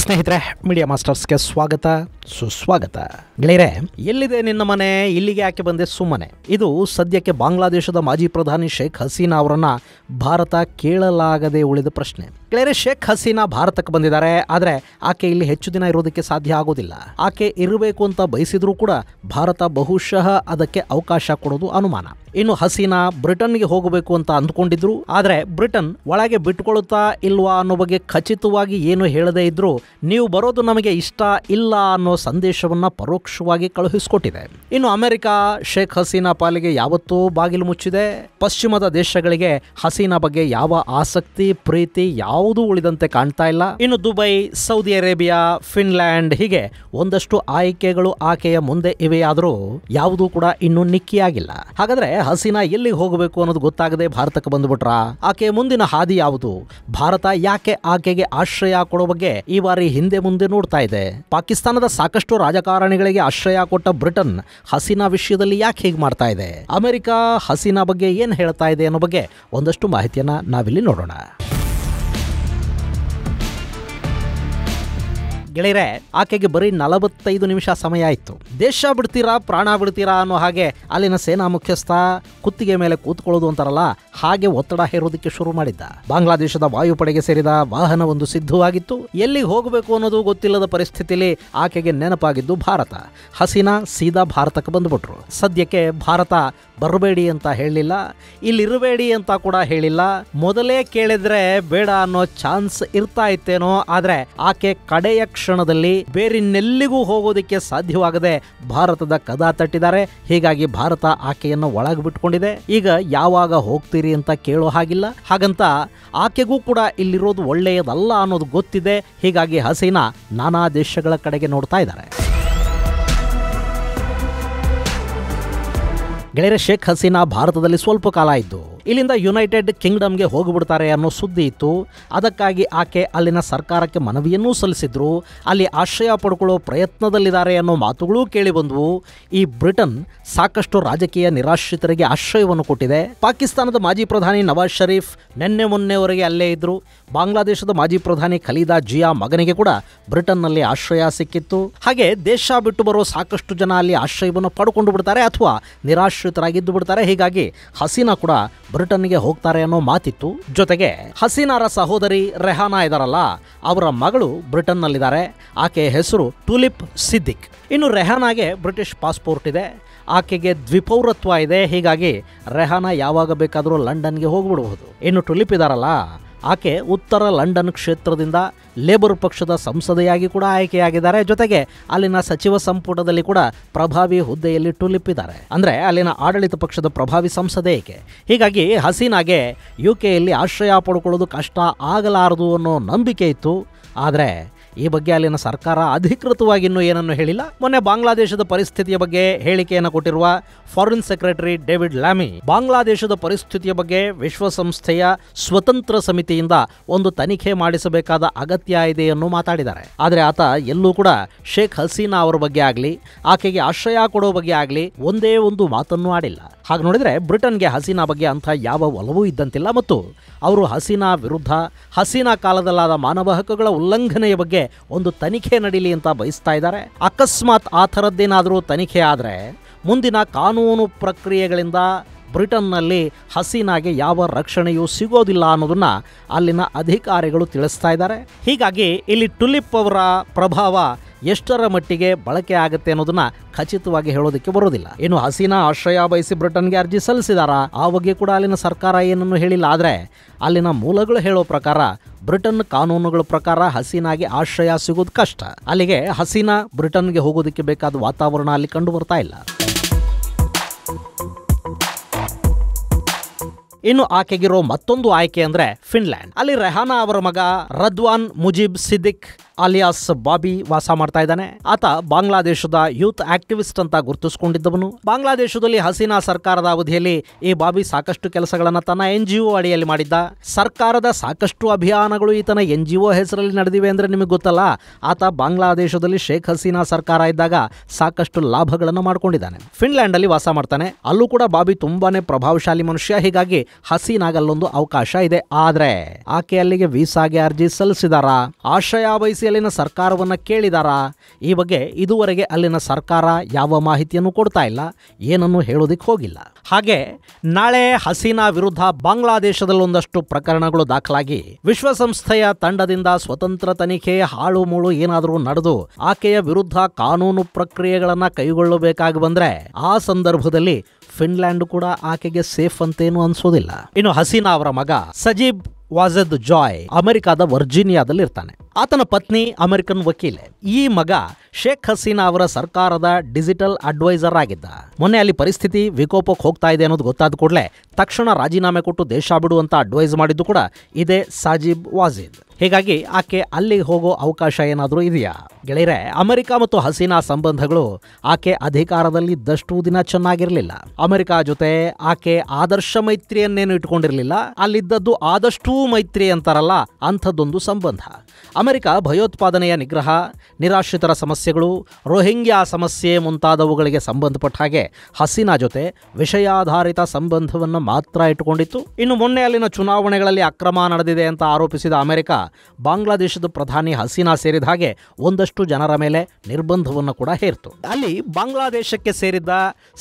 ಸ್ನೇಹಿತರೆ, ಮೀಡಿಯಾ ಮಾಸ್ಟರ್ಸ್ಗೆ ಸ್ವಾಗತ ಸುಸ್ವಾಗತ. ಗೆಳೆಯರೆ, ಎಲ್ಲಿದೆ ನಿನ್ನ ಮನೆ, ಇಲ್ಲಿಗೆ ಯಾಕೆ ಬಂದೆ ಸುಮ್ಮನೆ? ಇದು ಸದ್ಯಕ್ಕೆ ಬಾಂಗ್ಲಾದೇಶದ ಮಾಜಿ ಪ್ರಧಾನಿ ಶೇಖ್ ಹಸೀನಾ ಅವರನ್ನ ಭಾರತ ಕೇಳಲಾಗದೆ ಉಳಿದ ಪ್ರಶ್ನೆ. ಗೆಳೆಯರೆ, ಶೇಖ್ ಹಸೀನಾ ಭಾರತಕ್ಕೆ ಬಂದಿದ್ದಾರೆ, ಆದರೆ ಆಕೆ ಇಲ್ಲಿ ಹೆಚ್ಚು ದಿನ ಇರೋದಕ್ಕೆ ಸಾಧ್ಯ ಆಗೋದಿಲ್ಲ. ಆಕೆ ಇರಬೇಕು ಅಂತ ಬಯಸಿದ್ರೂ ಕೂಡ ಭಾರತ ಬಹುಶಃ ಅದಕ್ಕೆ ಅವಕಾಶ ಕೊಡೋದು ಅನುಮಾನ. ಇನ್ನು ಹಸೀನಾ ಬ್ರಿಟನ್ಗೆ ಹೋಗಬೇಕು ಅಂತ ಅಂದ್ಕೊಂಡಿದ್ರು, ಆದರೆ ಬ್ರಿಟನ್ ಒಳಗೆ ಬಿಟ್ಕೊಳುತ್ತಾ ಇಲ್ವಾ ಅನ್ನೋ ಬಗ್ಗೆ ಖಚಿತವಾಗಿ ಏನು ಹೇಳದೇ ಇದ್ರು ನೀವು ಬರೋದು ನಮಗೆ ಇಷ್ಟ ಇಲ್ಲ ಅನ್ನೋ ಸಂದೇಶವನ್ನ ಪರೋಕ್ಷವಾಗಿ ಕಳುಹಿಸಿಕೊಟ್ಟಿದೆ. ಇನ್ನು ಅಮೆರಿಕ ಶೇಖ್ ಹಸೀನಾ ಪಾಲಿಗೆ ಯಾವತ್ತೂ ಬಾಗಿಲು ಮುಚ್ಚಿದೆ. ಪಶ್ಚಿಮದ ದೇಶಗಳಿಗೆ ಹಸೀನಾ ಬಗ್ಗೆ ಯಾವ ಆಸಕ್ತಿ ಪ್ರೀತಿ ಯಾವುದೂ ಉಳಿದಂತೆ ಕಾಣ್ತಾ ಇಲ್ಲ. ಇನ್ನು ದುಬೈ, ಸೌದಿ ಅರೇಬಿಯಾ, ಫಿನ್ಲ್ಯಾಂಡ್ ಹೀಗೆ ಒಂದಷ್ಟು ಆಯ್ಕೆಗಳು ಆಕೆಯ ಮುಂದೆ ಇವೆಯಾದರೂ ಯಾವುದೂ ಕೂಡ ಇನ್ನೂ ನಿಕ್ಕಿಯಾಗಿಲ್ಲ. ಹಾಗಾದ್ರೆ ಹಸೀನಾ ಎಲ್ಲಿಗೆ ಹೋಗಬೇಕು ಅನ್ನೋದು ಗೊತ್ತಾಗದೆ ಭಾರತಕ್ಕೆ ಬಂದುಬಿಟ್ರಾ? ಆಕೆ ಮುಂದಿನ ಹಾದಿ ಯಾವುದು? ಭಾರತ ಯಾಕೆ ಆಕೆಗೆ ಆಶ್ರಯ ಕೊಡೋ ಬಗ್ಗೆ ಈ ಬಾರಿ ಹಿಂದೆ ಮುಂದೆ ನೋಡ್ತಾ ಇದೆ? ಪಾಕಿಸ್ತಾನದ ಸಾಕಷ್ಟು ರಾಜಕಾರಣಿಗಳಿಗೆ ಆಶ್ರಯ ಕೊಟ್ಟ ಬ್ರಿಟನ್ ಹಸೀನಾ ವಿಷಯದಲ್ಲಿ ಯಾಕೆ ಹೀಗೆ ಮಾಡ್ತಾ ಇದೆ? ಅಮೆರಿಕ ಹಸೀನಾ ಬಗ್ಗೆ ಏನು ಹೇಳ್ತಾ ಇದೆ ಅನ್ನೋ ಬಗ್ಗೆ ಒಂದಷ್ಟು ಮಾಹಿತಿಯನ್ನ ನಾವಿಲ್ಲಿ ನೋಡೋಣ. ಗೆಳೆಯರೆ, ಆಕೆಗೆ ಬರೀ 45 ನಿಮಿಷ ಸಮಯ ಇತ್ತು. ದೇಶ ಬಿಡ್ತೀರಾ ಪ್ರಾಣ ಬಿಡ್ತೀರಾ ಅನ್ನೋ ಹಾಗೆ ಅಲ್ಲಿನ ಸೇನಾ ಮುಖ್ಯಸ್ಥ ಕುತ್ತಿಗೆ ಮೇಲೆ ಕೂತ್ಕೊಳ್ಳೋದು ಅಂತಾರಲ್ಲ, ಹಾಗೆ ಒತ್ತಡ ಹೇರೋದಕ್ಕೆ ಶುರು ಮಾಡಿದ್ದ. ಬಾಂಗ್ಲಾದೇಶದ ವಾಯುಪಡೆಗೆ ಸೇರಿದ ವಾಹನ ಒಂದು ಸಿದ್ಧವಾಗಿತ್ತು. ಎಲ್ಲಿಗೆ ಹೋಗಬೇಕು ಅನ್ನೋದು ಗೊತ್ತಿಲ್ಲದ ಪರಿಸ್ಥಿತಿಯಲ್ಲಿ ಆಕೆಗೆ ನೆನಪಾಗಿದ್ದು ಭಾರತ. ಹಸೀನಾ ಸೀದಾ ಭಾರತಕ್ಕೆ ಬಂದ್ಬಿಟ್ರು. ಸದ್ಯಕ್ಕೆ ಭಾರತ ಬರಬೇಡಿ ಅಂತ ಹೇಳಲಿಲ್ಲ, ಇಲ್ಲಿರಬೇಡಿ ಅಂತ ಕೂಡ ಹೇಳಿಲ್ಲ. ಮೊದಲೇ ಕೇಳಿದ್ರೆ ಬೇಡ ಅನ್ನೋ ಚಾನ್ಸ್ ಇರ್ತಾ ಇತ್ತೇನೋ, ಆದ್ರೆ ಆಕೆ ಕಡೆಯ ಕ್ಷಣದಲ್ಲಿ ಬೇರಿನ್ನೆಲ್ಲಿಗೂ ಹೋಗೋದಕ್ಕೆ ಸಾಧ್ಯವಾಗದೆ ಭಾರತದ ಕದ ತಟ್ಟಿದ್ದಾರೆ. ಹೀಗಾಗಿ ಭಾರತ ಆಕೆಯನ್ನು ಒಳಗೆ ಬಿಟ್ಕೊಂಡಿದೆ. ಈಗ ಯಾವಾಗ ಹೋಗ್ತೀರಿ ಅಂತ ಕೇಳೋ ಹಾಗಿಲ್ಲ. ಹಾಗಂತ ಆಕೆಗೂ ಕೂಡ ಇಲ್ಲಿರೋದು ಒಳ್ಳೆಯದಲ್ಲ ಅನ್ನೋದು ಗೊತ್ತಿದೆ. ಹೀಗಾಗಿ ಹಸೀನಾ ನಾನಾ ದೇಶಗಳ ಕಡೆಗೆ ನೋಡ್ತಾ ಇದ್ದಾರೆ. ಗೆಳೆಯರೆ, ಶೇಖ್ ಹಸೀನಾ ಭಾರತದಲ್ಲಿ ಸ್ವಲ್ಪ ಕಾಲ ಇದ್ದು ಇಲ್ಲಿಂದ ಯುನೈಟೆಡ್ ಕಿಂಗ್ಡಮ್ಗೆ ಹೋಗಿಬಿಡ್ತಾರೆ ಅನ್ನೋ ಸುದ್ದಿ ಇತ್ತು. ಅದಕ್ಕಾಗಿ ಆಕೆ ಅಲ್ಲಿನ ಸರ್ಕಾರಕ್ಕೆ ಮನವಿಯನ್ನೂ ಸಲ್ಲಿಸಿದ್ರು. ಅಲ್ಲಿ ಆಶ್ರಯ ಪಡ್ಕೊಳ್ಳೋ ಪ್ರಯತ್ನದಲ್ಲಿದ್ದಾರೆ ಅನ್ನೋ ಮಾತುಗಳೂ ಕೇಳಿ ಬಂದವು. ಈ ಬ್ರಿಟನ್ ಸಾಕಷ್ಟು ರಾಜಕೀಯ ನಿರಾಶ್ರಿತರಿಗೆ ಆಶ್ರಯವನ್ನು ಕೊಟ್ಟಿದೆ. ಪಾಕಿಸ್ತಾನದ ಮಾಜಿ ಪ್ರಧಾನಿ ನವಾಜ್ ಶರೀಫ್ ನಿನ್ನೆ ಮೊನ್ನೆವರೆಗೆ ಅಲ್ಲೇ ಇದ್ರು. ಬಾಂಗ್ಲಾದೇಶದ ಮಾಜಿ ಪ್ರಧಾನಿ ಖಲೀದಾ ಜಿಯಾ ಮಗನಿಗೆ ಕೂಡ ಬ್ರಿಟನ್ನಲ್ಲಿ ಆಶ್ರಯ ಸಿಕ್ಕಿತ್ತು. ಹಾಗೆ ದೇಶ ಬಿಟ್ಟು ಬರೋ ಸಾಕಷ್ಟು ಜನ ಅಲ್ಲಿ ಆಶ್ರಯವನ್ನು ಪಡ್ಕೊಂಡು ಬಿಡ್ತಾರೆ ಅಥವಾ ನಿರಾಶ್ರಿತರಾಗಿದ್ದು ಬಿಡ್ತಾರೆ. ಹೀಗಾಗಿ ಹಸೀನಾ ಕೂಡ ಬ್ರಿಟನ್ಗೆ ಹೋಗ್ತಾರೆ ಅನ್ನೋ ಮಾತಿತ್ತು. ಜೊತೆಗೆ ಹಸೀನಾರ ಸಹೋದರಿ ರೆಹಾನಾ ಇದಾರಲ್ಲ, ಅವರ ಮಗಳು ಬ್ರಿಟನ್ನಲ್ಲಿದ್ದಾರೆ. ಆಕೆಯ ಹೆಸರು ಟುಲಿಪ್ ಸಿದ್ದಿಕ್. ಇನ್ನು ರೆಹಾನಾಗೆ ಬ್ರಿಟಿಷ್ ಪಾಸ್ಪೋರ್ಟ್ ಇದೆ. ಆಕೆಗೆ ದ್ವಿಪೌರತ್ವ ಇದೆ. ಹೀಗಾಗಿ ರೆಹಾನಾ ಯಾವಾಗ ಬೇಕಾದರೂ ಲಂಡನ್ಗೆ ಹೋಗ್ಬಿಡಬಹುದು. ಇನ್ನು ಟುಲಿಪ್ ಇದಾರಲ್ಲ, ಆಕೆ ಉತ್ತರ ಲಂಡನ್ ಕ್ಷೇತ್ರದಿಂದ ಲೇಬರ್ ಪಕ್ಷದ ಸಂಸದೆಯಾಗಿ ಕೂಡ ಆಯ್ಕೆಯಾಗಿದ್ದಾರೆ. ಜೊತೆಗೆ ಅಲ್ಲಿನ ಸಚಿವ ಸಂಪುಟದಲ್ಲಿ ಕೂಡ ಪ್ರಭಾವಿ ಹುದ್ದೆಯಲ್ಲಿ ಟುಲಿಪ್ ಇದ್ದಾರೆ. ಅಂದ್ರೆ ಅಲ್ಲಿನ ಆಡಳಿತ ಪಕ್ಷದ ಪ್ರಭಾವಿ ಸಂಸದೆ ಈಕೆ. ಹೀಗಾಗಿ ಹಸೀನಾಗೆ ಯುಕೆಯಲ್ಲಿ ಆಶ್ರಯ ಪಡ್ಕೊಳ್ಳೋದು ಕಷ್ಟ ಆಗಲಾರದು ಅನ್ನೋ ನಂಬಿಕೆ ಇತ್ತು. ಆದರೆ ಈ ಬಗ್ಗೆ ಅಲ್ಲಿನ ಸರ್ಕಾರ ಅಧಿಕೃತವಾಗಿ ಇನ್ನೂ ಏನನ್ನು ಹೇಳಿಲ್ಲ. ಮೊನ್ನೆ ಬಾಂಗ್ಲಾದೇಶದ ಪರಿಸ್ಥಿತಿಯ ಬಗ್ಗೆ ಹೇಳಿಕೆಯನ್ನು ಕೊಟ್ಟಿರುವ ಫಾರಿನ್ ಸೆಕ್ರೆಟರಿ ಡೇವಿಡ್ ಲ್ಯಾಮಿ ಬಾಂಗ್ಲಾದೇಶದ ಪರಿಸ್ಥಿತಿಯ ಬಗ್ಗೆ ವಿಶ್ವಸಂಸ್ಥೆಯ ಸ್ವತಂತ್ರ ಸಮಿತಿಯಿಂದ ಒಂದು ತನಿಖೆ ಮಾಡಿಸಬೇಕಾದ ಅಗತ್ಯ ಇದೆ ಎಂದು ಮಾತಾಡಿದ್ದಾರೆ. ಆದರೆ ಆತ ಎಲ್ಲೂ ಕೂಡ ಶೇಖ್ ಹಸೀನಾ ಅವರ ಬಗ್ಗೆ ಆಗಲಿ ಆಕೆಗೆ ಆಶ್ರಯ ಕೊಡೋ ಬಗ್ಗೆ ಆಗಲಿ ಒಂದೇ ಒಂದು ಮಾತನ್ನು ಆಡಿಲ್ಲ. ಹಾಗೆ ನೋಡಿದ್ರೆ ಬ್ರಿಟನ್ಗೆ ಹಸೀನಾ ಬಗ್ಗೆ ಅಂಥ ಯಾವ ಒಲವೂ ಇದ್ದಂತಿಲ್ಲ ಮತ್ತು ಅವರು ಹಸೀನಾ ವಿರುದ್ಧ ಹಸೀನಾ ಕಾಲದಲ್ಲಾದ ಮಾನವ ಹಕ್ಕುಗಳ ಉಲ್ಲಂಘನೆಯ ಬಗ್ಗೆ ಒಂದು ತನಿಖೆ ನಡೀಲಿ ಅಂತ ಬಯಸ್ತಾ ಇದ್ದಾರೆ. ಅಕಸ್ಮಾತ್ ಆ ಥರದ್ದೇನಾದರೂ ತನಿಖೆ ಆದರೆ ಮುಂದಿನ ಕಾನೂನು ಪ್ರಕ್ರಿಯೆಗಳಿಂದ ಬ್ರಿಟನ್ನಲ್ಲಿ ಹಸೀನಾಗೆ ಯಾವ ರಕ್ಷಣೆಯೂ ಸಿಗೋದಿಲ್ಲ ಅನ್ನೋದನ್ನ ಅಲ್ಲಿನ ಅಧಿಕಾರಿಗಳು ತಿಳಿಸ್ತಾ ಇದ್ದಾರೆ. ಹೀಗಾಗಿ ಇಲ್ಲಿ ಟುಲಿಪ್ ಅವರ ಪ್ರಭಾವ ಎಷ್ಟರ ಮಟ್ಟಿಗೆ ಬಳಕೆ ಆಗುತ್ತೆ ಅನ್ನೋದನ್ನ ಖಚಿತವಾಗಿ ಹೇಳೋದಕ್ಕೆ ಬರೋದಿಲ್ಲ. ಇನ್ನು ಹಸೀನಾ ಆಶ್ರಯ ಬಯಸಿ ಬ್ರಿಟನ್ಗೆ ಅರ್ಜಿ ಸಲ್ಲಿಸಿದಾರ, ಆ ಬಗ್ಗೆ ಕೂಡ ಅಲ್ಲಿನ ಸರ್ಕಾರ ಏನನ್ನು ಹೇಳಿಲ್ಲ. ಆದರೆ ಅಲ್ಲಿನ ಮೂಲಗಳು ಹೇಳೋ ಪ್ರಕಾರ ಬ್ರಿಟನ್ ಕಾನೂನುಗಳ ಪ್ರಕಾರ ಹಸೀನಾಗೆ ಆಶ್ರಯ ಸಿಗೋದು ಕಷ್ಟ. ಅಲ್ಲಿಗೆ ಹಸೀನಾ ಬ್ರಿಟನ್ಗೆ ಹೋಗೋದಕ್ಕೆ ಬೇಕಾದ ವಾತಾವರಣ ಅಲ್ಲಿ ಕಂಡು ಬರ್ತಾ ಇಲ್ಲ. ಇನ್ನು ಆಕೆಗಿರೋ ಮತ್ತೊಂದು ಆಯ್ಕೆ ಅಂದ್ರೆ ಫಿನ್ಲ್ಯಾಂಡ್. ಅಲ್ಲಿ ರೆಹಾನಾ ಅವರ ಮಗ ರದ್ವಾನ್ ಮುಜೀಬ್ ಸಿದ್ದಿಕ್ ಅಲಿಯಾಸ್ ಬಾಬಿ ವಾಸ ಮಾಡ್ತಾ ಇದ್ದಾನೆ. ಆತ ಬಾಂಗ್ಲಾದೇಶದ ಯೂತ್ ಆಕ್ಟಿವಿಸ್ಟ್ ಅಂತ ಗುರುತಿಸಿಕೊಂಡಿದ್ದವನು. ಬಾಂಗ್ಲಾದೇಶದಲ್ಲಿ ಹಸೀನಾ ಸರ್ಕಾರದ ಅವಧಿಯಲ್ಲಿ ಈ ಬಾಬಿ ಸಾಕಷ್ಟು ಕೆಲಸಗಳನ್ನು ತನ್ನ NGO ಅಡಿಯಲ್ಲಿ ಮಾಡಿದ್ದ. ಸರ್ಕಾರದ ಸಾಕಷ್ಟು ಅಭಿಯಾನಗಳು ಈತನ NGO ಹೆಸರಲ್ಲಿ ನಡೆದಿವೆ ಅಂದ್ರೆ ನಿಮಗೆ ಗೊತ್ತಲ್ಲ. ಆತ ಬಾಂಗ್ಲಾದೇಶದಲ್ಲಿ ಶೇಖ್ ಹಸೀನಾ ಸರ್ಕಾರ ಇದ್ದಾಗ ಸಾಕಷ್ಟು ಲಾಭಗಳನ್ನು ಮಾಡ್ಕೊಂಡಿದ್ದಾನೆ. ಫಿನ್ಲ್ಯಾಂಡ್ ಅಲ್ಲಿ ವಾಸ ಮಾಡ್ತಾನೆ. ಅಲ್ಲೂ ಕೂಡ ಬಾಬಿ ತುಂಬಾನೇ ಪ್ರಭಾವಶಾಲಿ ಮನುಷ್ಯ. ಹೀಗಾಗಿ ಹಸೀನಾಗಲ್ಲೊಂದು ಅವಕಾಶ ಇದೆ. ಆದ್ರೆ ಆಕೆ ಅಲ್ಲಿಗೆ ವೀಸಾಗೆ ಅರ್ಜಿ ಸಲ್ಲಿಸಿದಾರ. ಆಶ್ರಯ ಬಯಸಿ ಸಂಪರ್ಕಿಸಿ ಅಲ್ಲಿನ ಸರ್ಕಾರವನ್ನು ಕೇಳಿದಾರಾ? ಈ ಬಗ್ಗೆ ಇದುವರೆಗೆ ಅಲ್ಲಿನ ಸರ್ಕಾರ ಯಾವ ಮಾಹಿತಿಯನ್ನು ಕೊಡ್ತಾ ಇಲ್ಲ, ಏನನ್ನು ಹೇಳೋದಿಕ್ಕೆ ಹೋಗಿಲ್ಲ. ಹಾಗೆ ನಾಳೆ ಹಸೀನಾ ವಿರುದ್ಧ ಬಾಂಗ್ಲಾದೇಶದಲ್ಲಿ ಒಂದಷ್ಟು ಪ್ರಕರಣಗಳು ದಾಖಲಾಗಿ ವಿಶ್ವಸಂಸ್ಥೆಯ ತಂಡದಿಂದ ಸ್ವತಂತ್ರ ತನಿಖೆ ಹಾಳು ಮೂಳು ಏನಾದರೂ ನಡೆದು ಆಕೆಯ ವಿರುದ್ಧ ಕಾನೂನು ಪ್ರಕ್ರಿಯೆಗಳನ್ನು ಕೈಗೊಳ್ಳಬೇಕಾಗಿ ಬಂದ್ರೆ ಆ ಸಂದರ್ಭದಲ್ಲಿ ಫಿನ್ಲ್ಯಾಂಡ್ ಕೂಡ ಆಕೆಗೆ ಸೇಫ್ ಅಂತೇನು ಅನ್ಸೋದಿಲ್ಲ. ಇನ್ನು ಹಸೀನಾ ಅವರ ಮಗ ಸಜೀಬ್ ವಾಜೆದ್ ಜಾಯ್ ಅಮೆರಿಕಾದ ವರ್ಜೀನಿಯಾದಲ್ಲಿ ಇರ್ತಾನೆ. ಆತನ ಪತ್ನಿ ಅಮೆರಿಕನ್ ವಕೀಲೆ. ಈ ಮಗ ಶೇಖ್ ಹಸೀನಾ ಅವರ ಸರ್ಕಾರದ ಡಿಜಿಟಲ್ ಅಡ್ವೈಸರ್ ಆಗಿದ್ದ. ಮೊನ್ನೆ ಅಲ್ಲಿ ಪರಿಸ್ಥಿತಿ ವಿಕೋಪಕ್ಕೆ ಹೋಗ್ತಾ ಇದೆ ಅನ್ನೋದು ಗೊತ್ತಾದ ಕೂಡಲೇ ತಕ್ಷಣ ರಾಜೀನಾಮೆ ಕೊಟ್ಟು ದೇಶ ಬಿಡುವಂತ ಅಡ್ವೈಸ್ ಮಾಡಿದ್ದು ಕೂಡ ಇದೇ ಸಾಜಿಬ್ ವಾಜಿದ್. ಹೀಗಾಗಿ ಆಕೆ ಅಲ್ಲಿಗೆ ಹೋಗೋ ಅವಕಾಶ ಏನಾದರೂ ಇದೆಯಾ? ಗೆಳೆಯರೆ, ಅಮೆರಿಕ ಮತ್ತು ಹಸೀನಾ ಸಂಬಂಧಗಳು ಆಕೆ ಅಧಿಕಾರದಲ್ಲಿದ್ದಷ್ಟು ದಿನ ಚೆನ್ನಾಗಿರಲಿಲ್ಲ. ಅಮೆರಿಕ ಜೊತೆ ಆಕೆ ಆದರ್ಶ ಮೈತ್ರಿಯನ್ನೇನು ಇಟ್ಕೊಂಡಿರಲಿಲ್ಲ. ಅಲ್ಲಿದ್ದದ್ದು ಆದಷ್ಟೂ ಮೈತ್ರಿ ಅಂತಾರಲ್ಲ, ಅಂಥದ್ದೊಂದು ಸಂಬಂಧ. ಅಮೆರಿಕ ಭಯೋತ್ಪಾದನೆಯ ನಿಗ್ರಹ, ನಿರಾಶ್ರಿತರ ಸಮಸ್ಯೆಗಳು, ರೋಹಿಂಗ್ಯಾ ಸಮಸ್ಯೆ ಮುಂತಾದವುಗಳಿಗೆ ಸಂಬಂಧಪಟ್ಟ ಹಾಗೆ ಹಸೀನಾ ಜೊತೆ ವಿಷಯಾಧಾರಿತ ಸಂಬಂಧವನ್ನು ಮಾತ್ರ ಇಟ್ಟುಕೊಂಡಿತ್ತು. ಇನ್ನು ಮೊನ್ನೆ ಅಲ್ಲಿನ ಚುನಾವಣೆಗಳಲ್ಲಿ ಅಕ್ರಮ ನಡೆದಿದೆ ಅಂತ ಆರೋಪಿಸಿದ ಅಮೆರಿಕ ಬಾಂಗ್ಲಾದೇಶದ ಪ್ರಧಾನಿ ಹಸೀನಾ ಸೇರಿದ ಹಾಗೆ ಒಂದಷ್ಟು ಜನರ ಮೇಲೆ ನಿರ್ಬಂಧವನ್ನು ಕೂಡ ಹೇರ್ತು. ಅಲ್ಲಿ ಬಾಂಗ್ಲಾದೇಶಕ್ಕೆ ಸೇರಿದ್ದ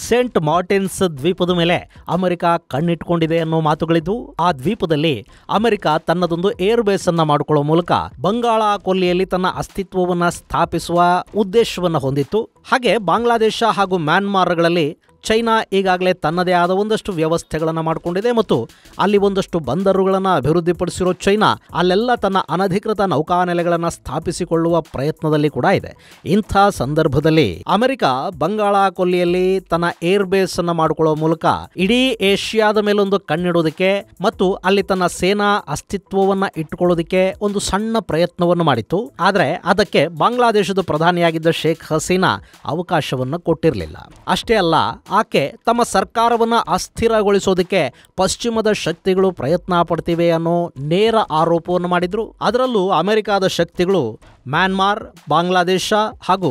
ಸೇಂಟ್ ಮಾರ್ಟಿನ್ಸ್ ದ್ವೀಪದ ಮೇಲೆ ಅಮೆರಿಕ ಕಣ್ಣಿಟ್ಕೊಂಡಿದೆ ಅನ್ನೋ ಮಾತುಗಳಿದ್ದು, ಆ ದ್ವೀಪದಲ್ಲಿ ಅಮೆರಿಕ ತನ್ನದೊಂದು ಏರ್ ಬೇಸ್ ಅನ್ನ ಮಾಡಿಕೊಳ್ಳುವ ಮೂಲಕ ಬಂಗಾಳ ಕೊಲ್ಲಿಯಲ್ಲಿ ತನ್ನ ಅಸ್ತಿತ್ವವನ್ನು ಸ್ಥಾಪಿಸುವ ಉದ್ದೇಶವನ್ನು ಹೊಂದಿತ್ತು. ಹಾಗೆ ಬಾಂಗ್ಲಾದೇಶ ಹಾಗೂ ಮ್ಯಾನ್ಮಾರ್ಗಳಲ್ಲಿ ಚೈನಾ ಈಗಾಗಲೇ ತನ್ನದೇ ಆದ ಒಂದಷ್ಟು ವ್ಯವಸ್ಥೆಗಳನ್ನು ಮಾಡಿಕೊಂಡಿದೆ ಮತ್ತು ಅಲ್ಲಿ ಒಂದಷ್ಟು ಬಂದರುಗಳನ್ನು ಅಭಿವೃದ್ಧಿಪಡಿಸಿರೋ ಚೈನಾ ಅಲ್ಲೆಲ್ಲ ತನ್ನ ಅನಧಿಕೃತ ನೌಕಾನೆಲೆಗಳನ್ನು ಸ್ಥಾಪಿಸಿಕೊಳ್ಳುವ ಪ್ರಯತ್ನದಲ್ಲಿ ಕೂಡ ಇದೆ. ಇಂಥ ಸಂದರ್ಭದಲ್ಲಿ ಅಮೆರಿಕ ಬಂಗಾಳ ಕೊಲ್ಲಿಯಲ್ಲಿ ತನ್ನ ಏರ್ ಬೇಸ್ ಅನ್ನು ಮಾಡಿಕೊಳ್ಳುವ ಮೂಲಕ ಇಡೀ ಏಷ್ಯಾದ ಮೇಲೊಂದು ಕಣ್ಣಿಡೋದಕ್ಕೆ ಮತ್ತು ಅಲ್ಲಿ ತನ್ನ ಸೇನಾ ಅಸ್ತಿತ್ವವನ್ನು ಇಟ್ಟುಕೊಳ್ಳೋದಕ್ಕೆ ಒಂದು ಸಣ್ಣ ಪ್ರಯತ್ನವನ್ನು ಮಾಡಿತ್ತು. ಆದರೆ ಅದಕ್ಕೆ ಬಾಂಗ್ಲಾದೇಶದ ಪ್ರಧಾನಿಯಾಗಿದ್ದ ಶೇಖ್ ಹಸೀನಾ ಅವಕಾಶವನ್ನು ಕೊಟ್ಟಿರಲಿಲ್ಲ. ಅಷ್ಟೇ ಅಲ್ಲ, ಆಕೆ ತಮ್ಮ ಸರ್ಕಾರವನ್ನು ಅಸ್ಥಿರಗೊಳಿಸೋದಕ್ಕೆ ಪಶ್ಚಿಮದ ಶಕ್ತಿಗಳು ಪ್ರಯತ್ನ ಪಡ್ತಿವೆ ಅನ್ನೋ ನೇರ ಆರೋಪವನ್ನು ಮಾಡಿದ್ರು. ಅದರಲ್ಲೂ ಅಮೆರಿಕದ ಶಕ್ತಿಗಳು ಮ್ಯಾನ್ಮಾರ್, ಬಾಂಗ್ಲಾದೇಶ ಹಾಗೂ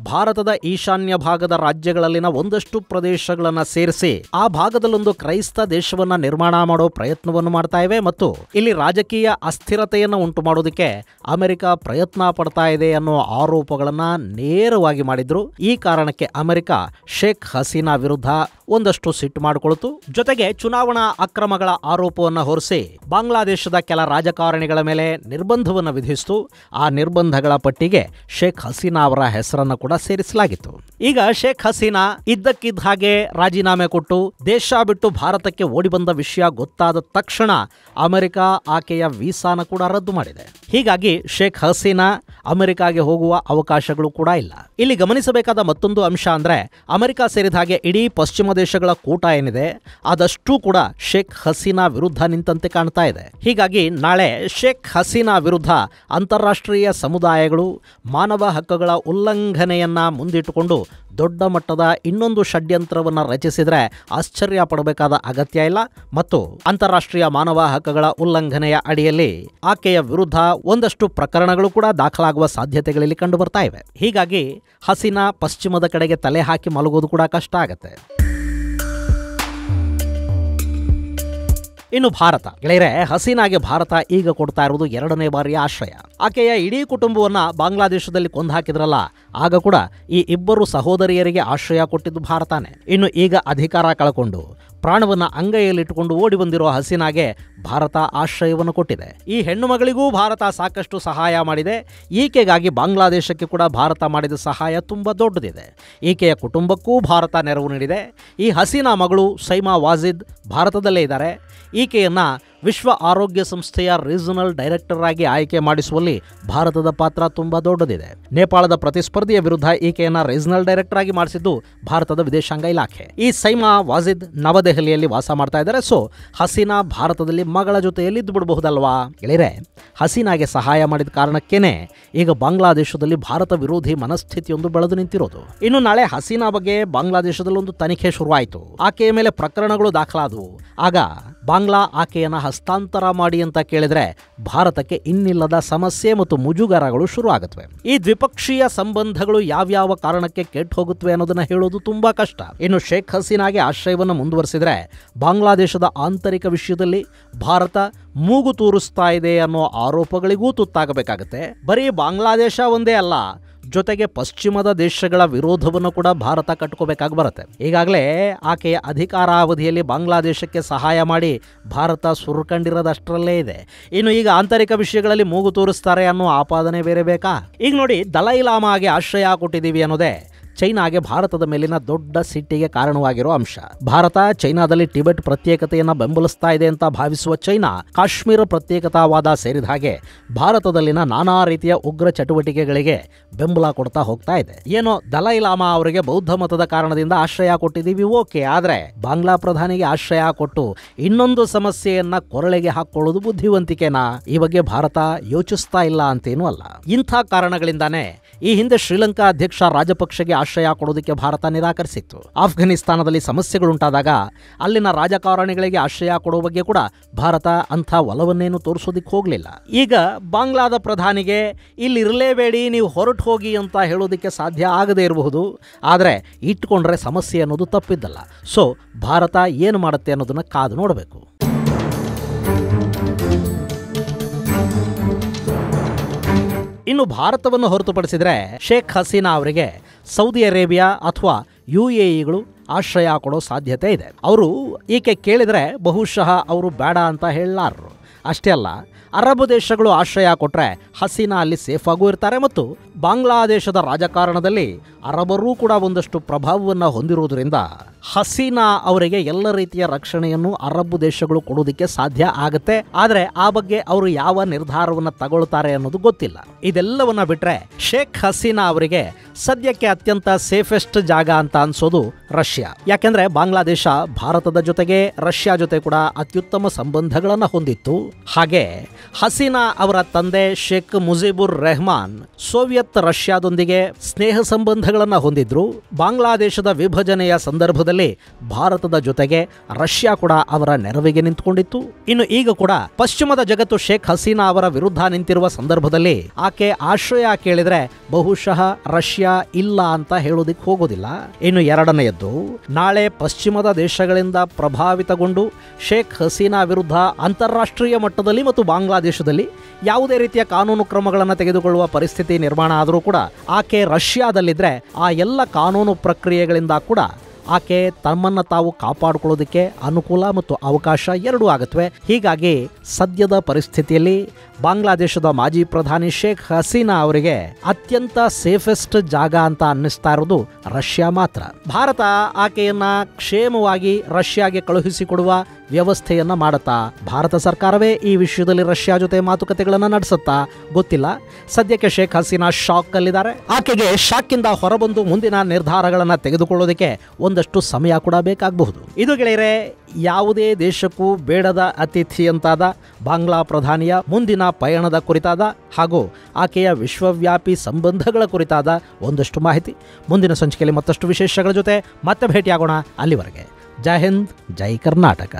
ಭಾರತದ ಈಶಾನ್ಯ ಭಾಗದ ರಾಜ್ಯಗಳಲ್ಲಿನ ಒಂದಷ್ಟು ಪ್ರದೇಶಗಳನ್ನು ಸೇರಿಸಿ ಆ ಭಾಗದಲ್ಲೊಂದು ಕ್ರೈಸ್ತ ದೇಶವನ್ನ ನಿರ್ಮಾಣ ಮಾಡೋ ಪ್ರಯತ್ನವನ್ನು ಮಾಡ್ತಾ ಇವೆ ಮತ್ತು ಇಲ್ಲಿ ರಾಜಕೀಯ ಅಸ್ಥಿರತೆಯನ್ನು ಉಂಟು ಮಾಡೋದಕ್ಕೆ ಅಮೆರಿಕ ಪ್ರಯತ್ನ ಪಡ್ತಾ ಇದೆ ಅನ್ನೋ ಆರೋಪಗಳನ್ನ ನೇರವಾಗಿ ಮಾಡಿದ್ರು. ಈ ಕಾರಣಕ್ಕೆ ಅಮೆರಿಕ ಶೇಖ್ ಹಸೀನಾ ವಿರುದ್ಧ ಒಂದಷ್ಟು ಸಿಟ್ಟು ಮಾಡಿಕೊಳ್ತು. ಜೊತೆಗೆ ಚುನಾವಣಾ ಅಕ್ರಮಗಳ ಆರೋಪವನ್ನು ಹೊರಿಸಿ ಬಾಂಗ್ಲಾದೇಶದ ಕೆಲ ರಾಜಕಾರಣಿಗಳ ಮೇಲೆ ನಿರ್ಬಂಧವನ್ನು ವಿಧಿಸಿತು. ಆ ನಿರ್ಬಂಧಗಳ ಪಟ್ಟಿಗೆ ಶೇಖ್ ಹಸೀನಾ ಅವರ ಹೆಸರನ್ನು ಕೂಡ ಸೇರಿಸಲಾಗಿತ್ತು. ಈಗ ಶೇಖ್ ಹಸೀನಾ ಇದ್ದಕ್ಕಿದ್ದ ಹಾಗೆ ರಾಜೀನಾಮೆ ಕೊಟ್ಟು ದೇಶ ಬಿಟ್ಟು ಭಾರತಕ್ಕೆ ಓಡಿ ಬಂದ ವಿಷಯ ಗೊತ್ತಾದ ತಕ್ಷಣ ಅಮೆರಿಕ ಆಕೆಯ ವೀಸಾನ ಕೂಡ ರದ್ದು ಮಾಡಿದೆ. ಹೀಗಾಗಿ ಶೇಖ್ ಹಸೀನಾ ಅಮೆರಿಕಾಗೆ ಹೋಗುವ ಅವಕಾಶಗಳು ಕೂಡ ಇಲ್ಲ. ಇಲ್ಲಿ ಗಮನಿಸಬೇಕಾದ ಮತ್ತೊಂದು ಅಂಶ ಅಂದ್ರೆ ಅಮೆರಿಕ ಸೇರಿದ ಹಾಗೆ ಇಡೀ ಪಶ್ಚಿಮ ದೇಶಗಳ ಕೂಟ ಏನಿದೆ ಅದಷ್ಟೂ ಕೂಡ ಶೇಖ್ ಹಸೀನಾ ವಿರುದ್ಧ ನಿಂತಂತೆ ಕಾಣ್ತಾ ಇದೆ. ಹೀಗಾಗಿ ನಾಳೆ ಶೇಖ್ ಹಸೀನಾ ವಿರುದ್ಧ ಅಂತಾರಾಷ್ಟ್ರೀಯ ಸಮುದಾಯಗಳು ಮಾನವ ಹಕ್ಕುಗಳ ಉಲ್ಲಂಘನೆಯನ್ನ ಮುಂದಿಟ್ಟುಕೊಂಡು ದೊಡ್ಡ ಮಟ್ಟದ ಇನ್ನೊಂದು ಷಡ್ಯಂತ್ರವನ್ನು ರಚಿಸಿದರೆ ಆಶ್ಚರ್ಯ ಪಡಬೇಕಾದ ಅಗತ್ಯ ಇಲ್ಲ. ಮತ್ತು ಅಂತಾರಾಷ್ಟ್ರೀಯ ಮಾನವ ಹಕ್ಕುಗಳ ಉಲ್ಲಂಘನೆಯ ಅಡಿಯಲ್ಲಿ ಆಕೆಯ ವಿರುದ್ಧ ಒಂದಷ್ಟು ಪ್ರಕರಣಗಳು ಕೂಡ ದಾಖಲಾಗುವ ಸಾಧ್ಯತೆಗಳಲ್ಲಿ ಕಂಡು ಬರ್ತಾ ಇವೆ. ಹೀಗಾಗಿ ಹಸೀನಾ ಪಶ್ಚಿಮದ ಕಡೆಗೆ ತಲೆ ಹಾಕಿ ಮಲಗೋದು ಕೂಡ ಕಷ್ಟ ಆಗತ್ತೆ. ಇನ್ನು ಭಾರತ ಗೆಳೆಯರೆ, ಹಸೀನಾಗೆ ಭಾರತ ಈಗ ಕೊಡ್ತಾ ಇರುವುದು 2ನೇ ಬಾರಿಯ ಆಶ್ರಯ. ಆಕೆಯ ಇಡೀ ಕುಟುಂಬವನ್ನ ಬಾಂಗ್ಲಾದೇಶದಲ್ಲಿ ಕೊಂದು ಹಾಕಿದ್ರಲ್ಲ, ಆಗ ಕೂಡ ಈ ಇಬ್ಬರು ಸಹೋದರಿಯರಿಗೆ ಆಶ್ರಯ ಕೊಟ್ಟಿದ್ದು ಭಾರತನೇ. ಇನ್ನು ಈಗ ಅಧಿಕಾರ ಕಳ್ಕೊಂಡು ಪ್ರಾಣವನ್ನ ಅಂಗೈಯಲ್ಲಿಟ್ಟುಕೊಂಡು ಓಡಿ ಬಂದಿರೋ ಹಸೀನಾಗೆ ಭಾರತ ಆಶ್ರಯವನ್ನು ಕೊಟ್ಟಿದೆ. ಈ ಹೆಣ್ಣು ಮಗಳಿಗೂ ಭಾರತ ಸಾಕಷ್ಟು ಸಹಾಯ ಮಾಡಿದೆ. ಈಕೆಗಾಗಿ ಬಾಂಗ್ಲಾದೇಶಕ್ಕೆ ಕೂಡ ಭಾರತ ಮಾಡಿದ ಸಹಾಯ ತುಂಬಾ ದೊಡ್ಡದಿದೆ. ಈಕೆಯ ಕುಟುಂಬಕ್ಕೂ ಭಾರತ ನೆರವು ನೀಡಿದೆ. ಈ ಹಸೀನಾ ಮಗಳು ಸೈಮಾ ವಾಜಿದ್ ಭಾರತದಲ್ಲೇ ಇದ್ದಾರೆ. ಈಕೆಯನ್ನ ವಿಶ್ವ ಆರೋಗ್ಯ ಸಂಸ್ಥೆಯ ರೀಜನಲ್ ಡೈರೆಕ್ಟರ್ ಆಗಿ ಆಯ್ಕೆ ಮಾಡಿಸುವಲ್ಲಿ ಭಾರತದ ಪಾತ್ರ ತುಂಬಾ ದೊಡ್ಡದಿದೆ. ನೇಪಾಳದ ಪ್ರತಿಸ್ಪರ್ಧಿಯ ವಿರುದ್ಧ ಈಕೆಯನ್ನ ರೀಜನಲ್ ಡೈರೆಕ್ಟರ್ ಆಗಿ ಮಾಡಿಸಿದ್ದು ಭಾರತದ ವಿದೇಶಾಂಗ ಇಲಾಖೆ. ಈ ಸೈಮಾ ವಾಜಿದ್ ನವದೆಹಲಿಯಲ್ಲಿ ವಾಸ ಮಾಡ್ತಾ ಇದ್ದಾರೆ. ಸೊ ಹಸೀನಾ ಭಾರತದಲ್ಲಿ ಮಗಳ ಜೊತೆಯಲ್ಲಿ ಇದ್ದು ಬಿಡಬಹುದಲ್ವಾ ಗೆಳೆಯರೆ? ಹಸೀನಾಗೆ ಸಹಾಯ ಮಾಡಿದ ಕಾರಣಕ್ಕೇನೆ ಈಗ ಬಾಂಗ್ಲಾದೇಶದಲ್ಲಿ ಭಾರತ ವಿರೋಧಿ ಮನಸ್ಥಿತಿಯೊಂದು ಬೆಳೆದು ನಿಂತಿರೋದು. ಇನ್ನು ನಾಳೆ ಹಸೀನಾ ಬಗ್ಗೆ ಬಾಂಗ್ಲಾದೇಶದಲ್ಲಿ ಒಂದು ತನಿಖೆ ಶುರುವಾಯಿತು. ಆಕೆಯ ಮೇಲೆ ಪ್ರಕರಣಗಳು ದಾಖಲಾದವು. ಆಗ ಬಾಂಗ್ಲಾ ಆಕೆಯನ್ನು ಹಸ್ತಾಂತರ ಮಾಡಿ ಅಂತ ಕೇಳಿದ್ರೆ ಭಾರತಕ್ಕೆ ಇನ್ನಿಲ್ಲದ ಸಮಸ್ಯೆ ಮತ್ತು ಮುಜುಗರಗಳು ಶುರು ಆಗುತ್ತವೆ. ಈ ದ್ವಿಪಕ್ಷೀಯ ಸಂಬಂಧಗಳು ಯಾವ್ಯಾವ ಕಾರಣಕ್ಕೆ ಕೆಟ್ಟು ಹೋಗುತ್ತವೆ ಅನ್ನೋದನ್ನ ಹೇಳೋದು ತುಂಬಾ ಕಷ್ಟ. ಇನ್ನು ಶೇಖ್ ಹಸೀನಾಗೆ ಆಶ್ರಯವನ್ನು ಮುಂದುವರಿಸಿದ್ರೆ ಬಾಂಗ್ಲಾದೇಶದ ಆಂತರಿಕ ವಿಷಯದಲ್ಲಿ ಭಾರತ ಮೂಗು ತೂರಿಸ್ತಾ ಇದೆ ಅನ್ನೋ ಆರೋಪಗಳಿಗೂ ತುತ್ತಾಗಬೇಕಾಗತ್ತೆ. ಬರೀ ಬಾಂಗ್ಲಾದೇಶ ಒಂದೇ ಅಲ್ಲ, ಜೊತೆಗೆ ಪಶ್ಚಿಮದ ದೇಶಗಳ ವಿರೋಧವನ್ನು ಕೂಡ ಭಾರತ ಕಟ್ಕೋಬೇಕಾಗಿ ಬರುತ್ತೆ. ಈಗಾಗಲೇ ಆಕೆಯ ಅಧಿಕಾರಾವಧಿಯಲ್ಲಿ ಬಾಂಗ್ಲಾದೇಶಕ್ಕೆ ಸಹಾಯ ಮಾಡಿ ಭಾರತ ಸುರ್ಕಂಡಿರೋದಷ್ಟರಲ್ಲೇ ಇದೆ. ಇನ್ನು ಈಗ ಆಂತರಿಕ ವಿಷಯಗಳಲ್ಲಿ ಮೂಗು ತೋರಿಸ್ತಾರೆ ಅನ್ನೋ ಆಪಾದನೆ ಬೇರೆ ಬೇಕಾ? ಈಗ ನೋಡಿ, ದಲೈ ಲಾಮಾಗೆ ಆಶ್ರಯ ಕೊಟ್ಟಿದ್ದೀವಿ ಅನ್ನೋದೇ ಚೈನಾಗೆ ಭಾರತದ ಮೇಲಿನ ದೊಡ್ಡ ಸಿಟ್ಟಿಗೆ ಕಾರಣವಾಗಿರೋ ಅಂಶ. ಭಾರತ ಚೈನಾದಲ್ಲಿ ಟಿಬೆಟ್ ಪ್ರತ್ಯೇಕತೆಯನ್ನು ಬೆಂಬಲಿಸ್ತಾ ಇದೆ ಅಂತ ಭಾವಿಸುವ ಚೈನಾ ಕಾಶ್ಮೀರ ಪ್ರತ್ಯೇಕತಾವಾದ ಸೇರಿದ ಹಾಗೆ ಭಾರತದಲ್ಲಿನ ನಾನಾ ರೀತಿಯ ಉಗ್ರ ಚಟುವಟಿಕೆಗಳಿಗೆ ಬೆಂಬಲ ಕೊಡ್ತಾ ಹೋಗ್ತಾ ಇದೆ. ಏನೋ ದಲೈ ಲಾಮಾ ಅವರಿಗೆ ಬೌದ್ಧ ಮತದ ಕಾರಣದಿಂದ ಆಶ್ರಯ ಕೊಟ್ಟಿದ್ದೀವಿ, ಓಕೆ, ಆದ್ರೆ ಬಾಂಗ್ಲಾ ಪ್ರಧಾನಿಗೆ ಆಶ್ರಯ ಕೊಟ್ಟು ಇನ್ನೊಂದು ಸಮಸ್ಯೆಯನ್ನ ಕೊರಳೆಗೆ ಹಾಕೊಳ್ಳೋದು ಬುದ್ಧಿವಂತಿಕೆನಾ? ಈ ಬಗ್ಗೆ ಭಾರತ ಯೋಚಿಸ್ತಾ ಇಲ್ಲ ಅಂತೇನೂ ಅಲ್ಲ. ಇಂಥ ಕಾರಣಗಳಿಂದಾನೇ ಈ ಹಿಂದೆ ಶ್ರೀಲಂಕಾ ಅಧ್ಯಕ್ಷ ರಾಜಪಕ್ಷೆಗೆ ಆಶ್ರಯ ಕೊಡೋದಕ್ಕೆ ಭಾರತ ನಿರಾಕರಿಸಿತ್ತು. ಆಫ್ಘಾನಿಸ್ತಾನದಲ್ಲಿ ಸಮಸ್ಯೆಗಳುಂಟಾದಾಗ ಅಲ್ಲಿನ ರಾಜಕಾರಣಿಗಳಿಗೆ ಆಶ್ರಯ ಕೊಡೋ ಬಗ್ಗೆ ಕೂಡ ಭಾರತ ಅಂಥ ಒಲವನ್ನೇನು ತೋರಿಸೋದಿಕ್ಕೆ ಹೋಗಲಿಲ್ಲ. ಈಗ ಬಾಂಗ್ಲಾದ ಪ್ರಧಾನಿಗೆ ಇಲ್ಲಿ ಇರಲೇಬೇಡಿ, ನೀವು ಹೊರಟು ಹೋಗಿ ಅಂತ ಹೇಳೋದಕ್ಕೆ ಸಾಧ್ಯ ಆಗದೇ ಇರಬಹುದು, ಆದರೆ ಇಟ್ಕೊಂಡ್ರೆ ಸಮಸ್ಯೆ ಅನ್ನೋದು ತಪ್ಪಿದ್ದಲ್ಲ. ಸೊ ಭಾರತ ಏನು ಮಾಡುತ್ತೆ ಅನ್ನೋದನ್ನ ಕಾದು ನೋಡಬೇಕು. ಇನ್ನು ಭಾರತವನ್ನು ಹೊರತುಪಡಿಸಿದರೆ ಶೇಖ್ ಹಸೀನಾ ಅವರಿಗೆ ಸೌದಿ ಅರೇಬಿಯಾ ಅಥವಾ UAEಗಳು ಆಶ್ರಯ ಕೊಡೋ ಸಾಧ್ಯತೆ ಇದೆ. ಅವರು ಈಕೆ ಕೇಳಿದರೆ ಬಹುಶಃ ಅವರು ಬೇಡ ಅಂತ ಹೇಳಲಾರರು. ಅಷ್ಟೇ ಅಲ್ಲ, ಅರಬ್ ದೇಶಗಳು ಆಶ್ರಯ ಕೊಟ್ಟರೆ ಹಸೀನಾ ಅಲ್ಲಿ ಸೇಫ್ ಆಗೂ ಇರ್ತಾರೆ ಮತ್ತು ಬಾಂಗ್ಲಾದೇಶದ ರಾಜಕಾರಣದಲ್ಲಿ ಅರಬರೂ ಕೂಡ ಒಂದಷ್ಟು ಪ್ರಭಾವವನ್ನು ಹೊಂದಿರುವುದರಿಂದ ಹಸೀನಾ ಅವರಿಗೆ ಎಲ್ಲ ರೀತಿಯ ರಕ್ಷಣೆಯನ್ನು ಅರಬ್ ದೇಶಗಳು ಕೊಡೋದಕ್ಕೆ ಸಾಧ್ಯ ಆಗುತ್ತೆ. ಆದರೆ ಆ ಬಗ್ಗೆ ಅವರು ಯಾವ ನಿರ್ಧಾರವನ್ನು ತಗೊಳ್ತಾರೆ ಅನ್ನೋದು ಗೊತ್ತಿಲ್ಲ. ಇದೆಲ್ಲವನ್ನ ಬಿಟ್ರೆ ಶೇಖ್ ಹಸೀನಾ ಅವರಿಗೆ ಸದ್ಯಕ್ಕೆ ಅತ್ಯಂತ ಸೇಫೆಸ್ಟ್ ಜಾಗ ಅಂತ ಅನ್ಸೋದು ರಷ್ಯಾ. ಯಾಕೆಂದ್ರೆ ಬಾಂಗ್ಲಾದೇಶ ಭಾರತದ ಜೊತೆಗೆ ರಷ್ಯಾ ಜೊತೆ ಕೂಡ ಅತ್ಯುತ್ತಮ ಸಂಬಂಧಗಳನ್ನು ಹೊಂದಿತ್ತು. ಹಾಗೆ ಹಸೀನಾ ಅವರ ತಂದೆ ಶೇಖ್ ಮುಜಿಬುರ್ ರೆಹಮಾನ್ ಸೋವಿಯತ್ ರಷ್ಯಾದೊಂದಿಗೆ ಸ್ನೇಹ ಸಂಬಂಧಗಳನ್ನು ಹೊಂದಿದ್ರು. ಬಾಂಗ್ಲಾದೇಶದ ವಿಭಜನೆಯ ಸಂದರ್ಭದಲ್ಲಿ ಭಾರತದ ಜೊತೆಗೆ ರಷ್ಯಾ ಕೂಡ ಅವರ ನೆರವಿಗೆ ನಿಂತುಕೊಂಡಿತ್ತು. ಇನ್ನು ಈಗ ಕೂಡ ಪಶ್ಚಿಮದ ಜಗತ್ತು ಶೇಖ್ ಹಸೀನಾ ಅವರ ವಿರುದ್ಧ ನಿಂತಿರುವ ಸಂದರ್ಭದಲ್ಲಿ ಆಕೆ ಆಶ್ರಯ ಕೇಳಿದ್ರೆ ಬಹುಶಃ ರಷ್ಯಾ ಇಲ್ಲ ಅಂತ ಹೇಳೋದಿಕ್ ಹೋಗೋದಿಲ್ಲ. ಇನ್ನು ಎರಡನೆಯದ್ದು, ನಾಳೆ ಪಶ್ಚಿಮದ ದೇಶಗಳಿಂದ ಪ್ರಭಾವಿತಗೊಂಡು ಶೇಖ್ ಹಸೀನಾ ವಿರುದ್ಧ ಅಂತಾರಾಷ್ಟ್ರೀಯ ಮಟ್ಟದಲ್ಲಿ ಮತ್ತು ಬಾಂಗ್ಲಾದೇಶದಲ್ಲಿ ಯಾವುದೇ ರೀತಿಯ ಕಾನೂನು ಕ್ರಮಗಳನ್ನು ತೆಗೆದುಕೊಳ್ಳುವ ಪರಿಸ್ಥಿತಿ ನಿರ್ಮಾಣ ಆದರೂ ಕೂಡ ಆಕೆ ರಷ್ಯಾದಲ್ಲಿದ್ರೆ ಆ ಎಲ್ಲ ಕಾನೂನು ಪ್ರಕ್ರಿಯೆಗಳಿಂದ ಕೂಡ ಆಕೆ ತಮ್ಮನ್ನು ತಾವು ಕಾಪಾಡಿಕೊಳ್ಳೋದಕ್ಕೆ ಅನುಕೂಲ ಮತ್ತು ಅವಕಾಶ ಎರಡೂ ಆಗುತ್ತವೆ. ಹೀಗಾಗಿ ಸದ್ಯದ ಪರಿಸ್ಥಿತಿಯಲ್ಲಿ ಬಾಂಗ್ಲಾದೇಶದ ಮಾಜಿ ಪ್ರಧಾನಿ ಶೇಖ್ ಹಸೀನಾ ಅವರಿಗೆ ಅತ್ಯಂತ ಸೇಫೆಸ್ಟ್ ಜಾಗ ಅಂತ ಅನ್ನಿಸ್ತಾ ಇರೋದು ರಷ್ಯಾ ಮಾತ್ರ. ಭಾರತ ಆಕೆಯನ್ನ ಕ್ಷೇಮವಾಗಿ ರಷ್ಯಾಗೆ ಕಳುಹಿಸಿಕೊಡುವ ವ್ಯವಸ್ಥೆಯನ್ನ ಮಾಡುತ್ತಾ, ಭಾರತ ಸರ್ಕಾರವೇ ಈ ವಿಷಯದಲ್ಲಿ ರಷ್ಯಾ ಜೊತೆ ಮಾತುಕತೆಗಳನ್ನು ನಡೆಸುತ್ತಾ ಗೊತ್ತಿಲ್ಲ. ಸದ್ಯಕ್ಕೆ ಶೇಖ್ ಹಸೀನಾ ಶಾಕ್ ಅಲ್ಲಿದ್ದಾರೆ. ಆಕೆಗೆ ಶಾಕ್ ಇಂದ ಹೊರಬಂದು ಮುಂದಿನ ನಿರ್ಧಾರಗಳನ್ನು ತೆಗೆದುಕೊಳ್ಳೋದಕ್ಕೆ ಒಂದಷ್ಟು ಸಮಯ ಕೂಡ ಬೇಕಾಗಬಹುದು. ಇದು ಗೆಳೆಯರೆ, ಯಾವುದೇ ದೇಶಕ್ಕೂ ಬೇಡದ ಅತಿಥಿ ಅಂತಾದ ಬಾಂಗ್ಲಾ ಪ್ರಧಾನಿಯ ಮುಂದಿನ ಪಯಣದ ಕುರಿತಾದ ಹಾಗೂ ಆಕೆಯ ವಿಶ್ವವ್ಯಾಪಿ ಸಂಬಂಧಗಳ ಕುರಿತಾದ ಒಂದಷ್ಟು ಮಾಹಿತಿ. ಮುಂದಿನ ಸಂಚಿಕೆಯಲ್ಲಿ ಮತ್ತಷ್ಟು ವಿಶೇಷಗಳ ಜೊತೆ ಮತ್ತೆ ಭೇಟಿಯಾಗೋಣ. ಅಲ್ಲಿವರೆಗೆ ಜೈ ಹಿಂದ್, ಜೈ ಕರ್ನಾಟಕ.